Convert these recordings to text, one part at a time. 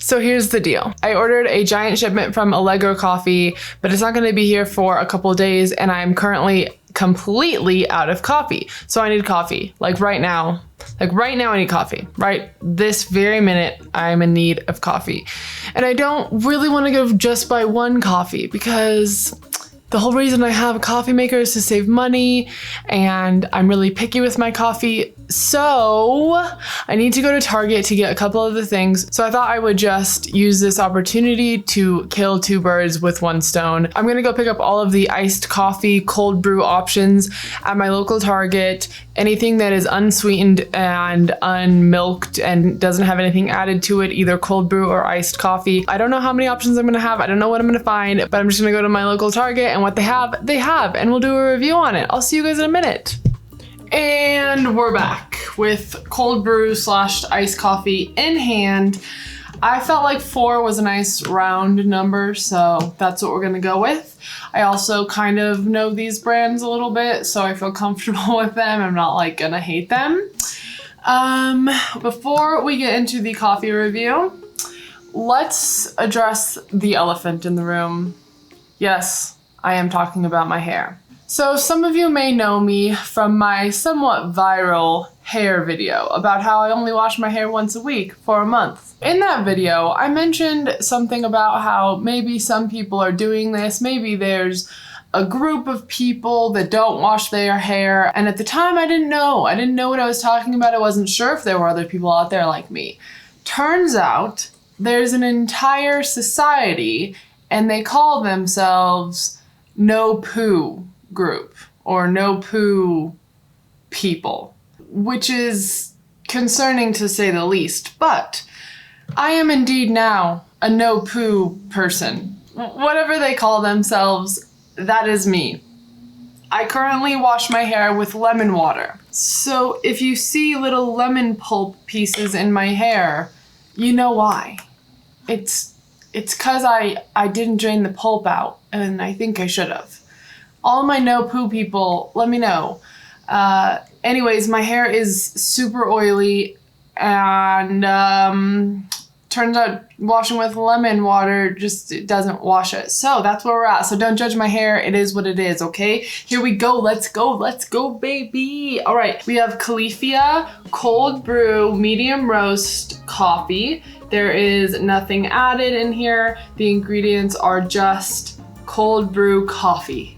So here's the deal. I ordered a giant shipment from Allegro Coffee, but it's not going to be here for a couple of days, and I'm currently completely out of coffee. So I need coffee, like right now. Like right now I need coffee. Right this very minute, I'm in need of coffee. And I don't really want to go just buy one coffee because the whole reason I have a coffee maker is to save money, and I'm really picky with my coffee. So I need to go to Target to get a couple of the things. So I thought I would just use this opportunity to kill two birds with one stone. I'm gonna go pick up all of the iced coffee, cold brew options at my local Target. Anything that is unsweetened and unmilked and doesn't have anything added to it, either cold brew or iced coffee. I don't know how many options I'm gonna have. I don't know what I'm gonna find, but I'm just gonna go to my local Target, and what they have, and we'll do a review on it. I'll see you guys in a minute. And we're back with cold brew / iced coffee in hand. I felt like 4 was a nice round number, so that's what we're gonna go with. I also kind of know these brands a little bit, so I feel comfortable with them. I'm not like gonna hate them. Before we get into the coffee review, let's address the elephant in the room. Yes, I am talking about my hair. So some of you may know me from my somewhat viral hair video about how I only wash my hair once a week for a month. In that video, I mentioned something about how maybe some people are doing this, maybe there's a group of people that don't wash their hair, and at the time I didn't know what I was talking about. I wasn't sure if there were other people out there like me. Turns out there's an entire society, and they call themselves no poo group or no poo people, which is concerning to say the least, but I am indeed now a no poo person. Whatever they call themselves, that is me. I currently wash my hair with lemon water. So if you see little lemon pulp pieces in my hair, you know why. It's cause I didn't drain the pulp out, and I think I should have. All my no poo people, let me know. Anyways, my hair is super oily, and turns out washing with lemon water just it doesn't wash it. So that's where we're at. So don't judge my hair. It is what it is, okay? Here we go. Let's go, baby. All right, we have Califia cold brew medium roast coffee. There is nothing added in here. The ingredients are just cold brew coffee.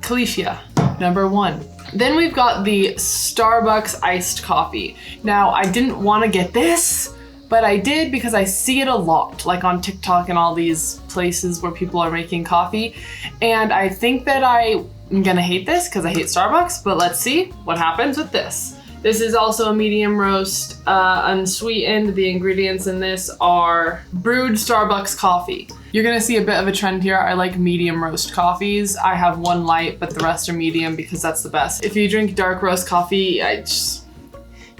Califia, number 1. Then we've got the Starbucks iced coffee. Now, I didn't want to get this, but I did because I see it a lot, like on TikTok and all these places where people are making coffee. And I think that I'm gonna hate this because I hate Starbucks, but let's see what happens with this. This is also a medium roast, unsweetened. The ingredients in this are brewed Starbucks coffee. You're gonna see a bit of a trend here. I like medium roast coffees. I have one light, but the rest are medium because that's the best. If you drink dark roast coffee,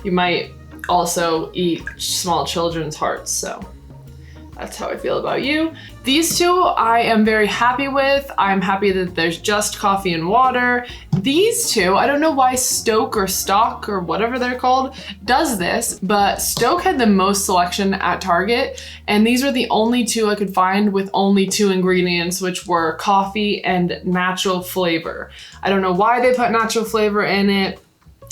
you might also eat small children's hearts, so that's how I feel about you. These two I am very happy with. I'm happy that there's just coffee and water. These two, I don't know why Stokes or Stock or whatever they're called does this, but Stokes had the most selection at Target, and these were the only two I could find with only 2 ingredients, which were coffee and natural flavor. I don't know why they put natural flavor in it.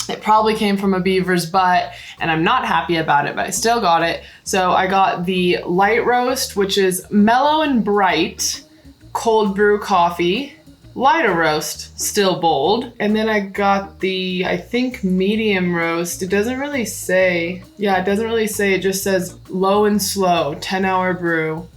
It probably came from a beaver's butt, and I'm not happy about it, but I still got it. So I got the light roast, which is mellow and bright, cold brew coffee, lighter roast, still bold. And then I got the, I think, medium roast. It doesn't really say. Yeah, it doesn't really say. It just says low and slow, 10-hour brew,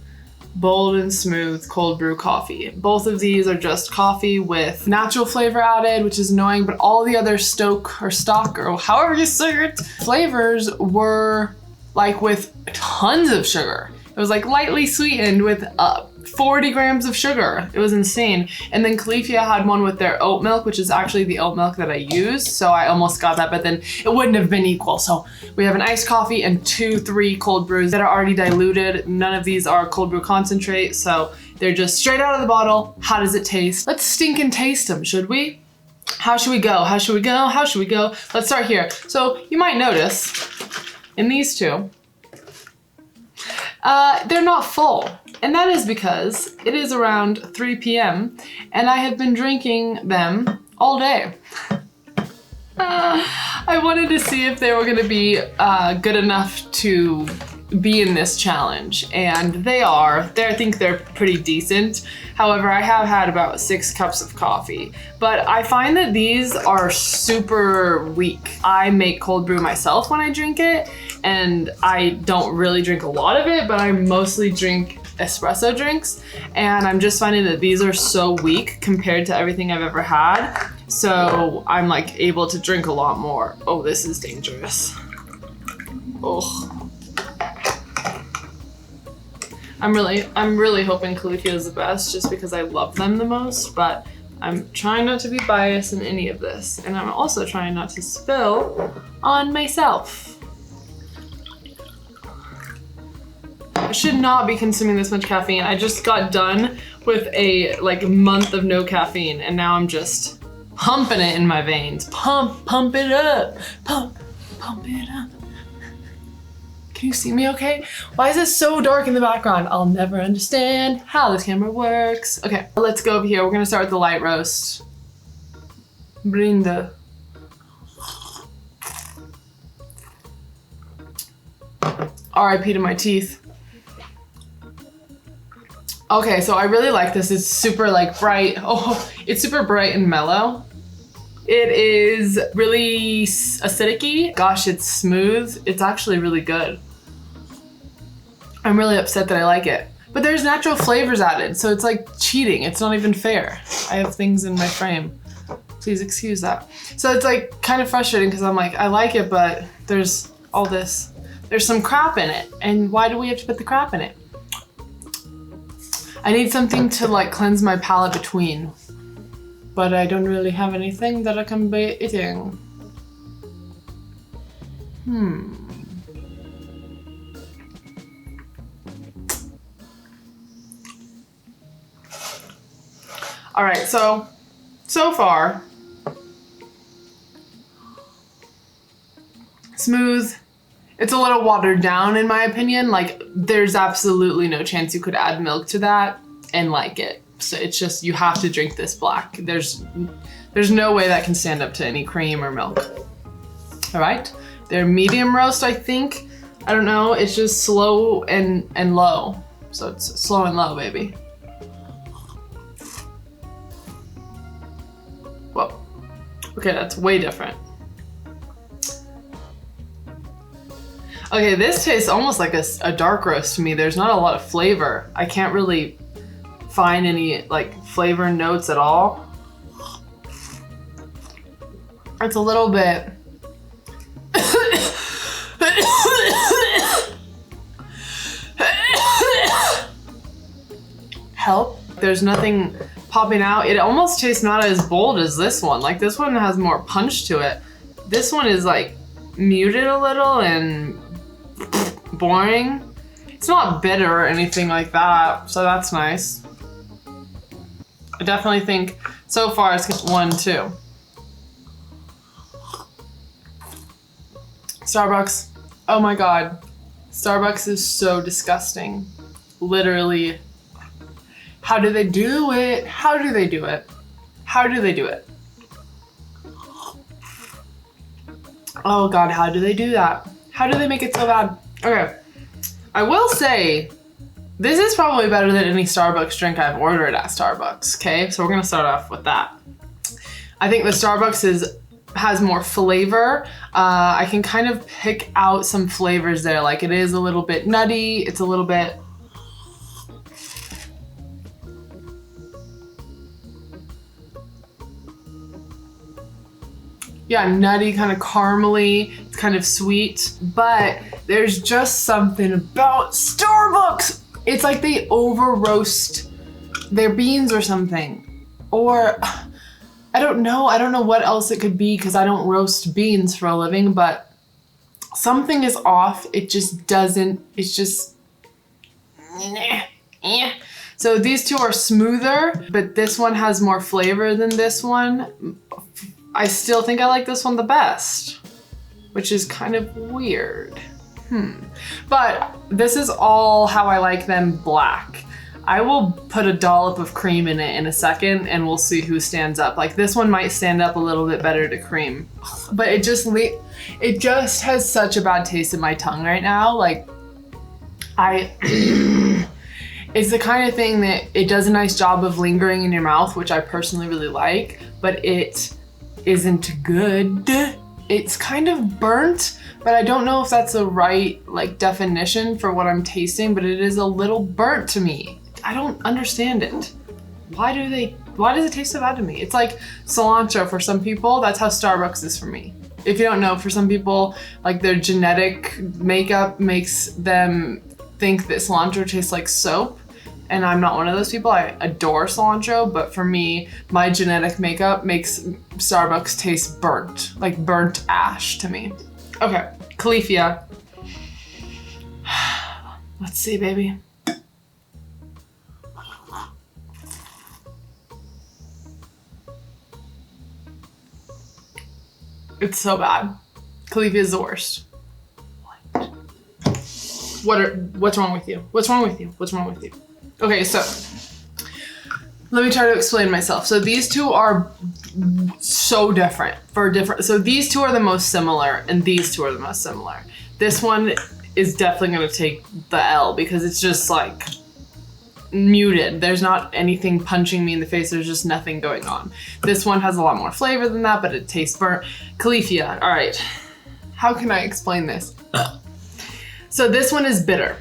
bold and smooth cold brew coffee. Both of these are just coffee with natural flavor added, which is annoying, but all the other Stokes or Stock or however you say it, flavors were like with tons of sugar. It was like lightly sweetened with 40 grams of sugar. It was insane. And then Califia had one with their oat milk, which is actually the oat milk that I use. So I almost got that, but then it wouldn't have been equal. So we have an iced coffee and 3 cold brews that are already diluted. None of these are cold brew concentrate. So they're just straight out of the bottle. How does it taste? Let's stink and taste them, should we? How should we go? How should we go? How should we go? Let's start here. So you might notice in these two, they're not full. And that is because it is around 3 p.m. and I have been drinking them all day. I wanted to see if they were gonna be good enough to be in this challenge, and they are. I think they're pretty decent. However, I have had about 6 cups of coffee, but I find that these are super weak. I make cold brew myself when I drink it, and I don't really drink a lot of it, but I mostly drink espresso drinks, and I'm just finding that these are so weak compared to everything I've ever had. So I'm like able to drink a lot more. Oh, this is dangerous. Oh. I'm really hoping Califia is the best just because I love them the most, but I'm trying not to be biased in any of this. And I'm also trying not to spill on myself. I should not be consuming this much caffeine. I just got done with a month of no caffeine, and now I'm just pumping it in my veins. Pump it up. Pump it up. Can you see me okay? Why is it so dark in the background? I'll never understand how this camera works. Okay, let's go over here. We're gonna start with the light roast. Brinda. R.I.P. to my teeth. Okay, so I really like this. It's super bright. Oh, it's super bright and mellow. It is really acidic-y. Gosh, it's smooth. It's actually really good. I'm really upset that I like it. But there's natural flavors added, so it's like cheating. It's not even fair. I have things in my frame. Please excuse that. So it's like kind of frustrating because I'm like, I like it, but there's all this. There's some crap in it. And why do we have to put the crap in it? I need something to cleanse my palate between. But I don't really have anything that I can be eating. All right, so far, smooth. It's a little watered down in my opinion. There's absolutely no chance you could add milk to that and like it. So it's just, you have to drink this black. There's no way that can stand up to any cream or milk. All right, they're medium roast, I think. I don't know, it's just slow and low. So it's slow and low, baby. Whoa, okay, that's way different. Okay, this tastes almost like a dark roast to me. There's not a lot of flavor. I can't really find any flavor notes at all. It's a little bit help. There's nothing popping out. It almost tastes not as bold as this one. This one has more punch to it. This one is muted a little and boring. It's not bitter or anything like that, so that's nice. I definitely think so far it's 1-2. Starbucks, oh my God. Starbucks is so disgusting. Literally. How do they do it? How do they do it? How do they do it? Oh God, how do they do that? How do they make it so bad? Okay, I will say, this is probably better than any Starbucks drink I've ordered at Starbucks, okay? So we're gonna start off with that. I think the Starbucks has more flavor. I can kind of pick out some flavors there. It is a little bit nutty, it's a little bit, yeah, nutty, kind of caramely, it's kind of sweet, but there's just something about Starbucks. It's like they over roast their beans or something. Or, I don't know what else it could be because I don't roast beans for a living, but something is off. It just doesn't, it's just, So these two are smoother, but this one has more flavor than this one. I still think I like this one the best, which is kind of weird. But this is all how I like them black. I will put a dollop of cream in it in a second and we'll see who stands up. Like this one might stand up a little bit better to cream, but it just has such a bad taste in my tongue right now. Like it's the kind of thing that it does a nice job of lingering in your mouth, which I personally really like, but it isn't good. It's kind of burnt, but I don't know if that's the right like definition for what I'm tasting, but it is a little burnt to me. I don't understand it. Why does it taste so bad to me? It's like cilantro for some people. That's how Starbucks is for me. If you don't know, for some people, like their genetic makeup makes them think that cilantro tastes like soap. And I'm not one of those people. I adore cilantro, but for me, my genetic makeup makes Starbucks taste burnt, like burnt ash to me. Okay, Califia. Let's see, baby. It's so bad. Califia is the worst. What's wrong with you? What's wrong with you? What's wrong with you? Okay, so let me try to explain myself. So these two are so different so these two are the most similar and these two are the most similar. This one is definitely gonna take the L because it's just like muted. There's not anything punching me in the face. There's just nothing going on. This one has a lot more flavor than that, but it tastes burnt. Califia, all right. How can I explain this? So this one is bitter.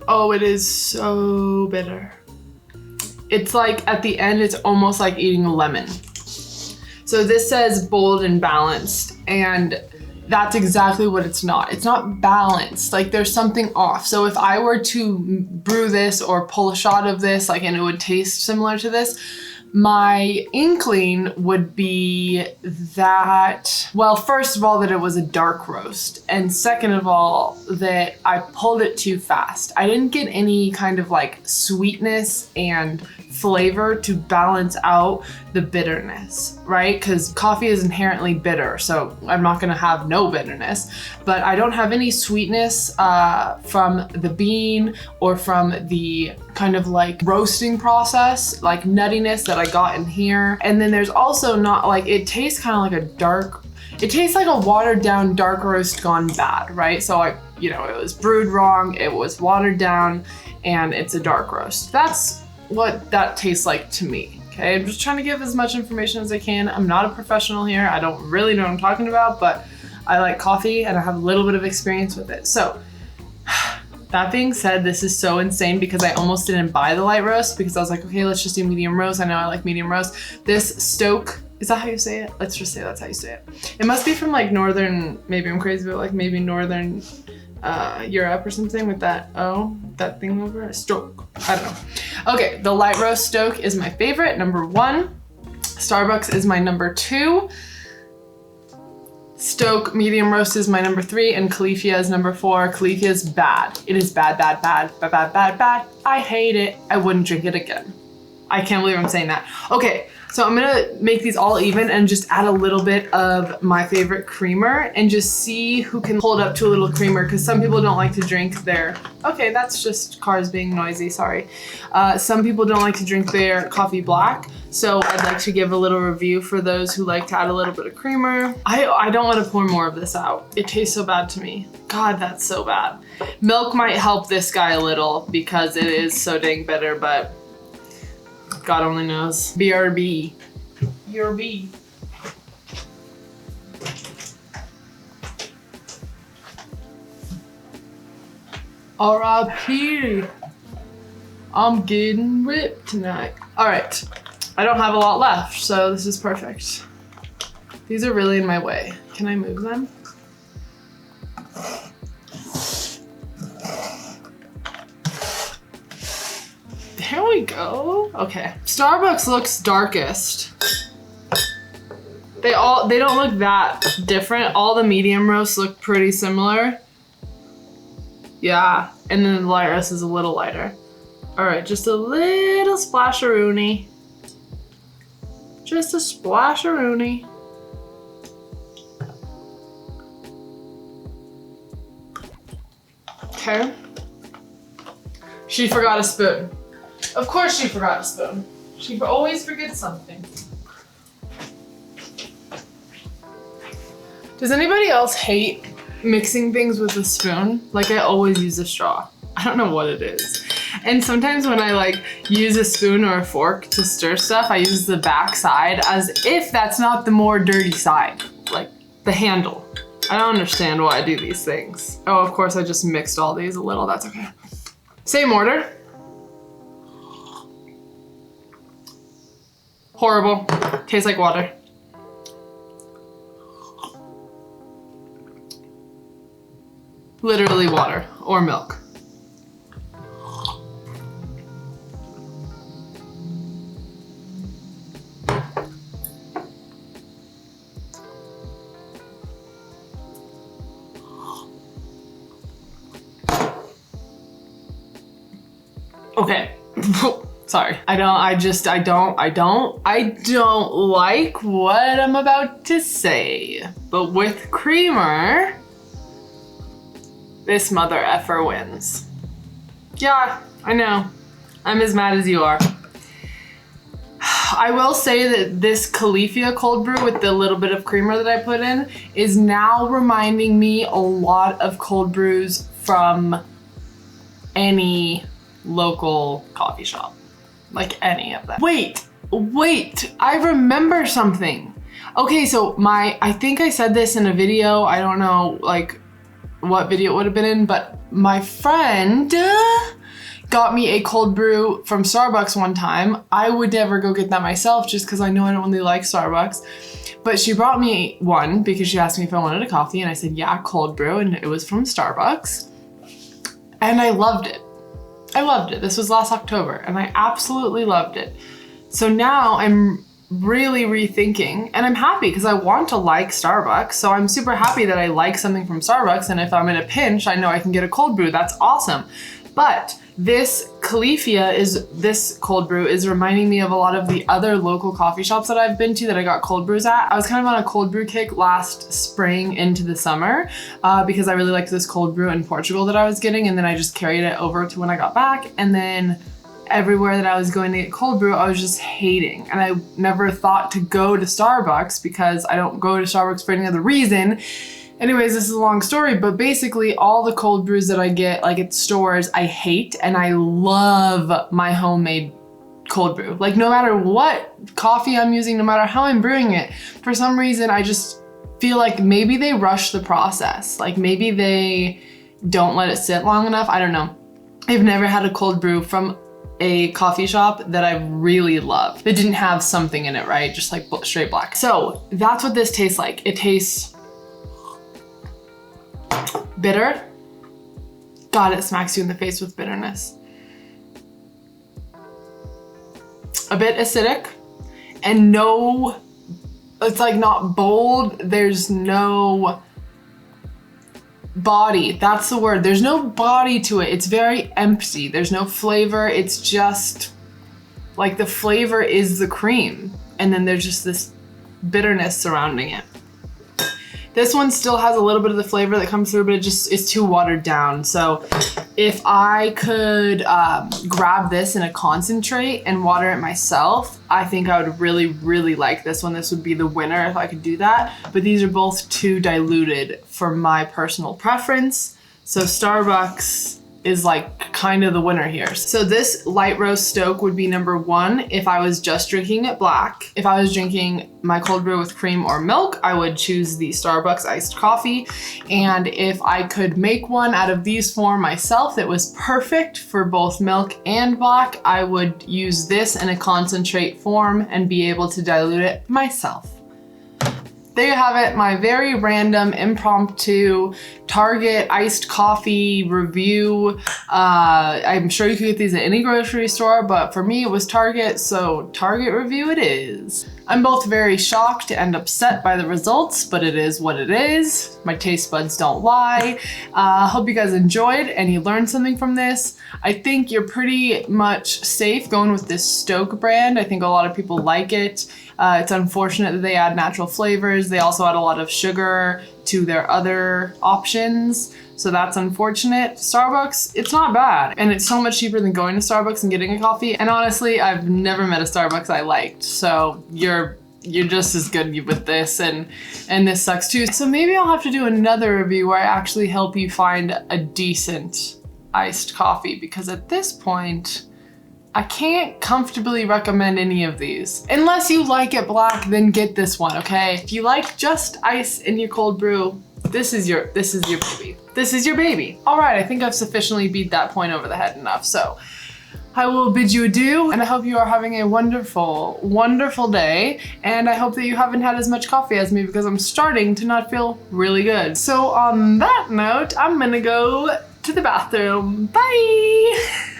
Oh, it is so bitter. It's like at the end, it's almost like eating a lemon. So this says bold and balanced, and that's exactly what it's not. It's not balanced, like there's something off. So if I were to brew this or pull a shot of this, like, and it would taste similar to this, my inkling would be that, well, first of all, that it was a dark roast. And second of all, that I pulled it too fast. I didn't get any kind of like sweetness and flavor to balance out the bitterness, right? Because coffee is inherently bitter, so I'm not gonna have no bitterness, but I don't have any sweetness from the bean or from the kind of like roasting process, like nuttiness that I got in here. And then there's also not like, it tastes kind of like it tastes like a watered down dark roast gone bad, right? So it was brewed wrong, it was watered down, and it's a dark roast. That's what that tastes like to me. Okay, I'm just trying to give as much information as I can. I'm not a professional here. I don't really know what I'm talking about, but I like coffee and I have a little bit of experience with it. So that being said, this is so insane because I almost didn't buy the light roast because I was like, okay, let's just do medium roast. I know I like medium roast. This Stokes, is that how you say it? Let's just say that's how you say it. It must be from like northern, maybe I'm crazy, but like maybe northern Europe or something with that thing over it. Stokes, I don't know. Okay, the light roast Stokes is my favorite, number 1. Starbucks is my number 2. Stokes medium roast is my number 3, and Califia is number 4. Califia is bad. It is bad, bad, bad, bad, bad, bad, bad. I hate it. I wouldn't drink it again. I can't believe I'm saying that. Okay, so I'm gonna make these all even and just add a little bit of my favorite creamer and just see who can hold up to a little creamer, because some people don't like to drink their, okay, that's just cars being noisy, sorry. Some people don't like to drink their coffee black, so I'd like to give a little review for those who like to add a little bit of creamer. I don't want to pour more of this out. It tastes so bad to me. God, that's so bad. Milk might help this guy a little because it is so dang bitter, but God only knows. BRB. BRB. R.I.P. I'm getting ripped tonight. All right, I don't have a lot left, so this is perfect. These are really in my way. Can I move them? There we go. Okay. Starbucks looks darkest. They don't look that different. All the medium roasts look pretty similar. Yeah, and then the light roast is a little lighter. All right, just a little splasharoonie. Just a splasharoonie. Okay. She forgot a spoon. Of course she forgot a spoon. She always forgets something. Does anybody else hate mixing things with a spoon? Like I always use a straw. I don't know what it is. And sometimes when I like use a spoon or a fork to stir stuff, I use the back side as if that's not the more dirty side, like the handle. I don't understand why I do these things. Oh, of course I just mixed all these a little, that's okay. Same order. Horrible, tastes like water. Literally water or milk. Okay. Sorry. I don't like what I'm about to say. But with creamer, this mother effer wins. Yeah, I know. I'm as mad as you are. I will say that this Califia cold brew with the little bit of creamer that I put in is now reminding me a lot of cold brews from any local coffee shop. Like any of them. Wait, I remember something. Okay, so I think I said this in a video, I don't know like what video it would have been in, but my friend got me a cold brew from Starbucks one time. I would never go get that myself just because I know I don't really like Starbucks. But she brought me one because she asked me if I wanted a coffee and I said, yeah, cold brew, and it was from Starbucks. And I loved it. This was last October and I absolutely loved it. So now I'm really rethinking and I'm happy because I want to like Starbucks. So I'm super happy that I like something from Starbucks, and if I'm in a pinch, I know I can get a cold brew. That's awesome. But this Califia this cold brew is reminding me of a lot of the other local coffee shops that I've been to that I got cold brews at. I was kind of on a cold brew kick last spring into the summer because I really liked this cold brew in Portugal that I was getting, and then I just carried it over to when I got back, and then everywhere that I was going to get cold brew, I was just hating. And I never thought to go to Starbucks because I don't go to Starbucks for any other reason. Anyways, this is a long story, but basically all the cold brews that I get like at stores, I hate, and I love my homemade cold brew. Like no matter what coffee I'm using, no matter how I'm brewing it, for some reason I just feel like maybe they rush the process. Like maybe they don't let it sit long enough. I don't know. I've never had a cold brew from a coffee shop that I really love. It didn't have something in it, right? Just like straight black. So that's what this tastes like. It tastes bitter. God, it smacks you in the face with bitterness. A bit acidic, and it's like not bold. There's no body. That's the word. There's no body to it. It's very empty. There's no flavor. It's just like the flavor is the cream, and then there's just this bitterness surrounding it. This one still has a little bit of the flavor that comes through, but it just is too watered down. So if I could grab this in a concentrate and water it myself, I think I would really, really like this one. This would be the winner if I could do that. But these are both too diluted for my personal preference. So Starbucks is like kind of the winner here. So this light roast Stoke would be number one if I was just drinking it black. If I was drinking my cold brew with cream or milk, I would choose the Starbucks iced coffee. And if I could make one out of these four myself that was perfect for both milk and black, I would use this in a concentrate form and be able to dilute it myself. There you have it, my very random, impromptu Target iced coffee review. I'm sure you could get these at any grocery store, but for me it was Target, so Target review it is. I'm both very shocked and upset by the results, but it is what it is. My taste buds don't lie. Hope you guys enjoyed and you learned something from this. I think you're pretty much safe going with this Stoke brand. I think a lot of people like it. It's unfortunate that they add natural flavors. They also add a lot of sugar to their other options. So that's unfortunate. Starbucks, it's not bad. And it's so much cheaper than going to Starbucks and getting a coffee. And honestly, I've never met a Starbucks I liked. So you're just as good with this, and this sucks too. So maybe I'll have to do another review where I actually help you find a decent iced coffee, because at this point, I can't comfortably recommend any of these. Unless you like it black, then get this one, okay? If you like just ice in your cold brew, this is your baby. This is your baby. All right, I think I've sufficiently beat that point over the head enough. So I will bid you adieu, and I hope you are having a wonderful, wonderful day. And I hope that you haven't had as much coffee as me, because I'm starting to not feel really good. So on that note, I'm gonna go to the bathroom. Bye.